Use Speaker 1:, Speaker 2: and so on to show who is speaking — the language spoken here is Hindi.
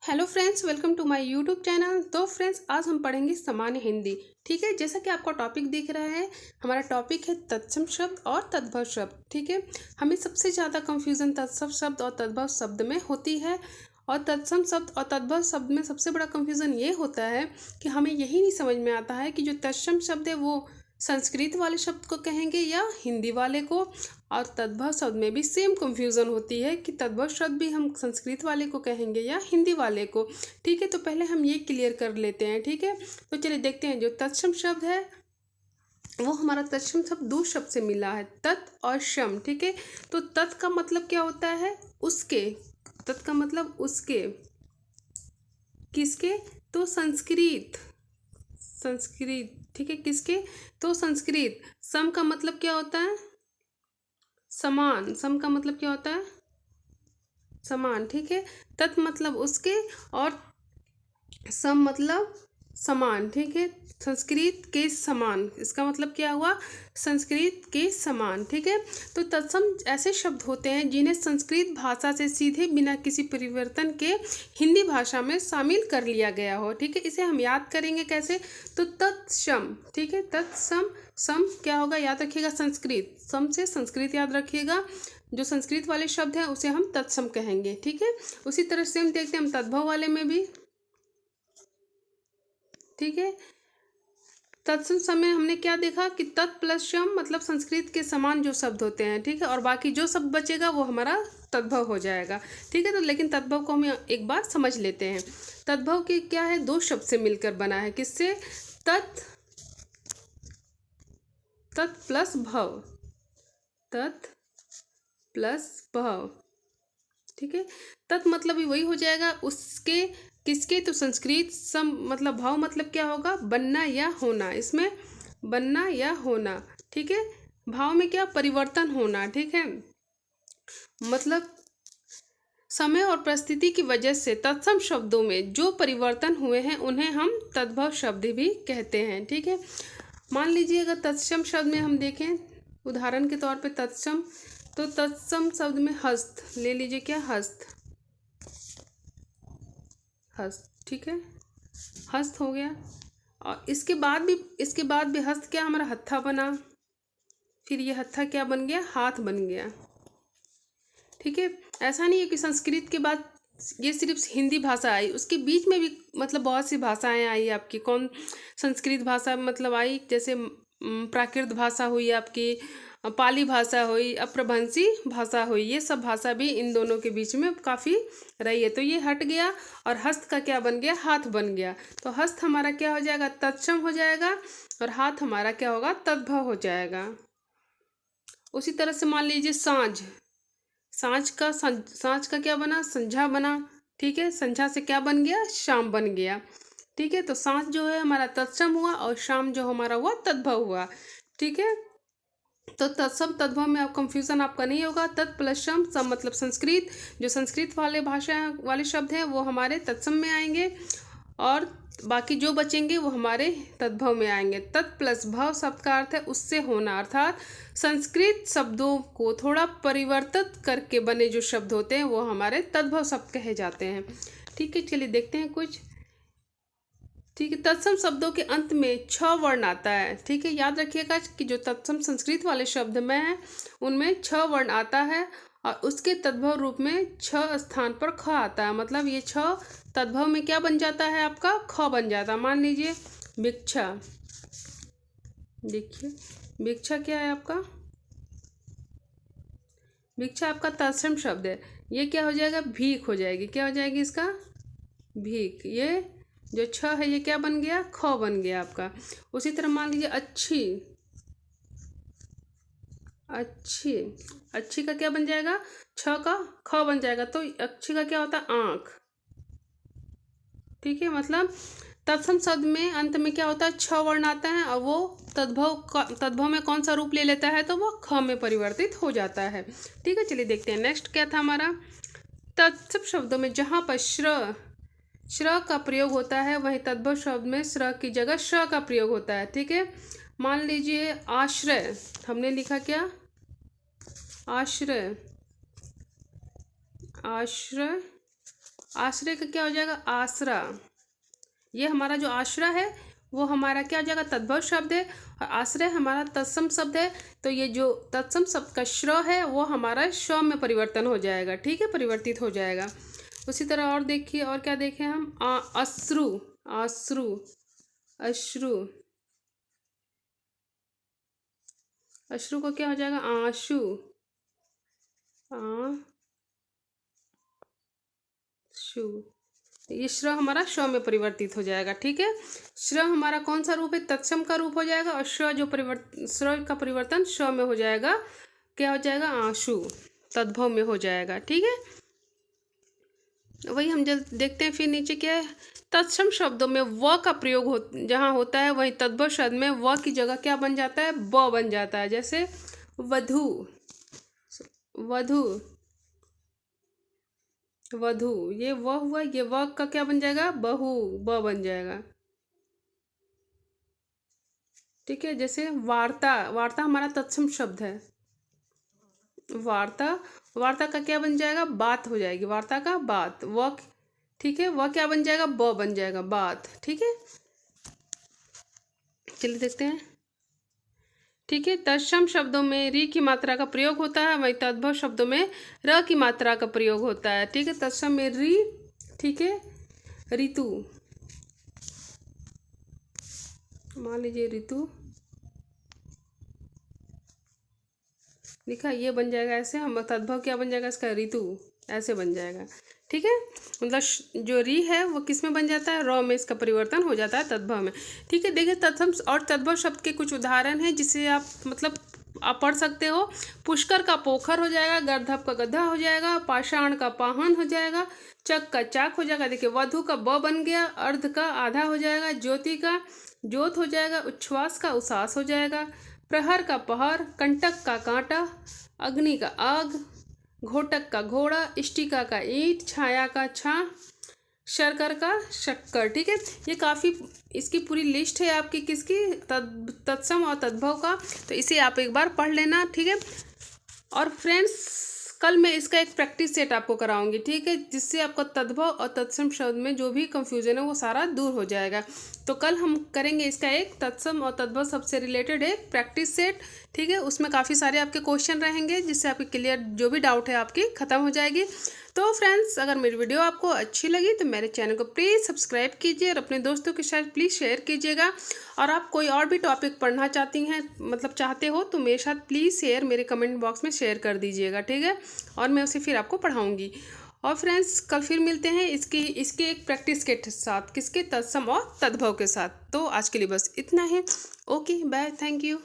Speaker 1: Hello friends, welcome to my YouTube channel. तो फ्रेंड्स, आज हम पढ़ेंगे सामान्य हिंदी। ठीक है, जैसा कि आपका टॉपिक दिख रहा है, हमारा टॉपिक है तत्सम शब्द और तद्भव शब्द। ठीक है, हमें सबसे ज़्यादा कंफ्यूजन तत्सम शब्द और तद्भव शब्द में होती है। और तत्सम शब्द और तद्भव शब्द में सबसे बड़ा कंफ्यूजन ये होता है कि हमें यही नहीं समझ में आता है कि जो तत्सम शब्द है वो संस्कृत वाले शब्द को कहेंगे या हिंदी वाले को। और तद्भव शब्द में भी सेम कंफ्यूजन होती है कि तद्भव शब्द भी हम संस्कृत वाले को कहेंगे या हिंदी वाले को। ठीक है, तो पहले हम ये क्लियर कर लेते हैं। ठीक है, तो चलिए देखते हैं। जो तत्सम शब्द है वो हमारा तत्सम शब्द दो शब्द से मिला है, तत् और शम। ठीक है, तो तत् का मतलब क्या होता है? उसके। तत् का मतलब उसके। किसके? तो संस्कृत। संस्कृत। ठीक है, किसके? तो संस्कृत। सम का मतलब क्या होता है? समान। सम का मतलब क्या होता है? समान। ठीक है, तत् मतलब उसके और सम मतलब समान। ठीक है, संस्कृत के समान, इसका मतलब क्या हुआ? संस्कृत के समान। ठीक है, तो तत्सम ऐसे शब्द होते हैं जिन्हें संस्कृत भाषा से सीधे बिना किसी परिवर्तन के हिंदी भाषा में शामिल कर लिया गया हो। ठीक है, इसे हम याद करेंगे कैसे? तो तत्सम। ठीक है, तत्सम। सम क्या होगा? याद रखिएगा संस्कृत। सम से संस्कृत याद रखिएगा। जो संस्कृत वाले शब्द हैं उसे हम तत्सम कहेंगे। ठीक है, उसी तरह से हम देखते हैं हम तद्भव वाले में भी। ठीक है, तत्सम समय हमने क्या देखा कि तत् प्लस शम मतलब संस्कृत के समान जो शब्द होते हैं। ठीक है, और बाकी जो शब्द बचेगा वो हमारा तद्भव हो जाएगा। ठीक है, तो लेकिन तद्भव को हम एक बार समझ लेते हैं। तद्भव की क्या है? दो शब्द से मिलकर बना है। किससे? तत्। तत् प्लस भव। तत् प्लस भव। ठीक है, तत् मतलब भी वही हो जाएगा उसके। किसके? तो संस्कृत। सम मतलब भाव मतलब क्या होगा? बनना या होना। इसमें बनना या होना। ठीक है, भाव में क्या? परिवर्तन होना। ठीक है, मतलब समय और परिस्थिति की वजह से तत्सम शब्दों में जो परिवर्तन हुए हैं उन्हें हम तद्भव शब्द भी कहते हैं। ठीक है, मान लीजिए अगर तत्सम शब्द में हम देखें, उदाहरण के तौर पे तत्सम, तो तत्सम शब्द में हस्त ले लीजिए। क्या? हस्त। हस्त। ठीक है, हस्त हो गया। और इसके बाद भी हस्त क्या? हमारा हत्था बना। फिर ये हत्था क्या बन गया? हाथ बन गया। ठीक है, ऐसा नहीं है कि संस्कृत के बाद ये सिर्फ हिंदी भाषा आई, उसके बीच में भी मतलब बहुत सी भाषाएं आई आपकी। कौन? संस्कृत भाषा मतलब आई, जैसे प्राकृत भाषा हुई आपकी, पाली भाषा हुई, अपभ्रंशी भाषा हुई। ये सब भाषा भी इन दोनों के बीच में काफ़ी रही है। तो ये हट गया और हस्त का क्या बन गया? हाथ बन गया। तो हस्त हमारा क्या हो जाएगा? तत्सम हो जाएगा और हाथ हमारा क्या होगा? तद्भव हो जाएगा। उसी तरह से मान लीजिए साँझ। साँझ का क्या बना? संझा बना। ठीक है, संझा से क्या बन गया? शाम बन गया। ठीक है, तो साँझ जो है हमारा तत्सम हुआ और शाम जो हमारा हुआ तद्भव हुआ। ठीक है, तो तत्सम तद्भव में अब कंफ्यूजन आपका नहीं होगा। तत् प्लस सम, सम मतलब संस्कृत। जो संस्कृत वाले भाषा वाले शब्द हैं वो हमारे तत्सम में आएंगे और बाकी जो बचेंगे वो हमारे तद्भव में आएंगे। तत् प्लस भव शब्द का अर्थ है उससे होना, अर्थात संस्कृत शब्दों को थोड़ा परिवर्तित करके बने जो शब्द होते हैं वो हमारे तद्भव शब्द कहे जाते हैं। ठीक है, चलिए देखते हैं कुछ। ठीक है, तत्सम शब्दों के अंत में छ वर्ण आता है। ठीक है, याद रखिएगा कि जो तत्सम संस्कृत वाले शब्द में है उनमें छ वर्ण आता है और उसके तद्भव रूप में छ स्थान पर ख आता है। मतलब ये छ तद्भव में क्या बन जाता है? आपका ख बन जाता है। मान लीजिए भिक्षा। देखिए भिक्षा क्या है आपका? भिक्षा आपका तत्सम शब्द है। ये क्या हो जाएगा? भीख हो जाएगी। क्या हो जाएगी इसका? भीख। ये जो छ है ये क्या बन गया? ख बन गया आपका। उसी तरह मान लीजिए अच्छी। अच्छी। अच्छी का क्या बन जाएगा? छ का ख बन जाएगा। तो अच्छी का क्या होता है? आँख। ठीक है, मतलब तत्सम शब्द में अंत में क्या होता है? छ वर्ण आता है और वो तद्भव में कौन सा रूप ले लेता है? तो वो ख में परिवर्तित हो जाता है। ठीक है, चलिए देखते हैं नेक्स्ट क्या था हमारा। तत्सम शब्दों में जहाँ पर श्र का प्रयोग होता है वहीं तद्भव शब्द में श्र की जगह श का प्रयोग होता है। ठीक है, मान लीजिए आश्रय। हमने लिखा क्या? आश्रय। आश्रय आश्रय का क्या हो जाएगा, आसरा। ये हमारा जो आश्रय है वो हमारा क्या हो जाएगा, तद्भव शब्द है, और आश्रय हमारा तत्सम शब्द है। तो ये जो तत्सम शब्द का श्र है वो हमारा श में परिवर्तन हो जाएगा, ठीक है, परिवर्तित हो जाएगा। उसी तरह और देखिए, और क्या देखें हम, अश्रु, अश्रु, अश्रु, अश्रु को क्या हो जाएगा, आंसू, आंसू। ये श्र हमारा श में परिवर्तित हो जाएगा, ठीक है। श्र हमारा कौन सा रूप है, तत्सम का रूप हो जाएगा, और श्र जो श्र का परिवर्तन श में हो जाएगा, क्या हो जाएगा, आंसू, तद्भव में हो जाएगा, ठीक है। वही हम जब देखते हैं फिर नीचे क्या है, तत्सम शब्दों में व का प्रयोग जहाँ होता है वहीं तद्भव शब्द में व की जगह क्या बन जाता है, ब बन जाता है। जैसे वधु, वधु, वधु, ये वह हुआ, ये वह का क्या बन जाएगा, बहु, ब बन जाएगा, ठीक है। जैसे वार्ता, वार्ता हमारा तत्सम शब्द है, वार्ता, वार्ता का क्या बन जाएगा, बात हो जाएगी, वार्ता का बात, वह, ठीक है, वह क्या बन जाएगा, ब बन जाएगा, बात, ठीक है। चलिए देखते हैं, ठीक है। तत्सम शब्दों में री की मात्रा का प्रयोग होता है, वहीं तद्भव शब्दों में र की मात्रा का प्रयोग होता है, ठीक है। तत्सम में री, ठीक है, ऋतु, मान लीजिए ऋतु लिखा, ये बन जाएगा ऐसे, हम तद्भव क्या बन जाएगा इसका, ऋतु, ऐसे बन जाएगा, ठीक है। मतलब जो री है वो किस में बन जाता है, र में इसका परिवर्तन हो जाता है तद्भव में, ठीक है। देखिए तत्सम और तद्भव शब्द के कुछ उदाहरण हैं जिसे आप मतलब आप पढ़ सकते हो। पुष्कर का पोखर हो जाएगा, गर्दभ का गधा हो जाएगा, पाषाण का पाहन हो जाएगा, चक का चाक हो जाएगा। देखिए वधु का ब बन गया, अर्ध का आधा हो जाएगा, ज्योति का ज्योत हो जाएगा, उच्छ्वास का उसास हो जाएगा, प्रहर का पहर, कंटक का कांटा, अग्नि का आग, घोटक का घोड़ा, इष्टिका का ईंट, छाया का छा, शर्कर का शक्कर, ठीक है। ये काफ़ी इसकी पूरी लिस्ट है आपकी किसकी, तत्सम और तद्भव का, तो इसे आप एक बार पढ़ लेना, ठीक है। और फ्रेंड्स कल मैं इसका एक प्रैक्टिस सेट आपको कराऊंगी, ठीक है, जिससे आपका तद्भव और तत्सम शब्द में जो भी कंफ्यूजन है वो सारा दूर हो जाएगा। तो कल हम करेंगे इसका एक तत्सम और तद्भव शब्द से रिलेटेड एक प्रैक्टिस सेट, ठीक है। उसमें काफ़ी सारे आपके क्वेश्चन रहेंगे जिससे आपकी क्लियर जो भी डाउट है आपकी ख़त्म हो जाएगी। तो फ्रेंड्स अगर मेरी वीडियो आपको अच्छी लगी तो मेरे चैनल को प्लीज़ सब्सक्राइब कीजिए और अपने दोस्तों के साथ प्लीज़ शेयर कीजिएगा। और आप कोई और भी टॉपिक पढ़ना चाहती हैं मतलब चाहते हो तो मेरे साथ प्लीज़ शेयर मेरे कमेंट बॉक्स में शेयर कर दीजिएगा, ठीक है, और मैं उसे फिर आपको पढ़ाऊँगी। और फ्रेंड्स कल फिर मिलते हैं इसके एक प्रैक्टिस के साथ, किसके, तत्सम और तद्भव के साथ। तो आज के लिए बस इतना ही। Okay bye, thank you.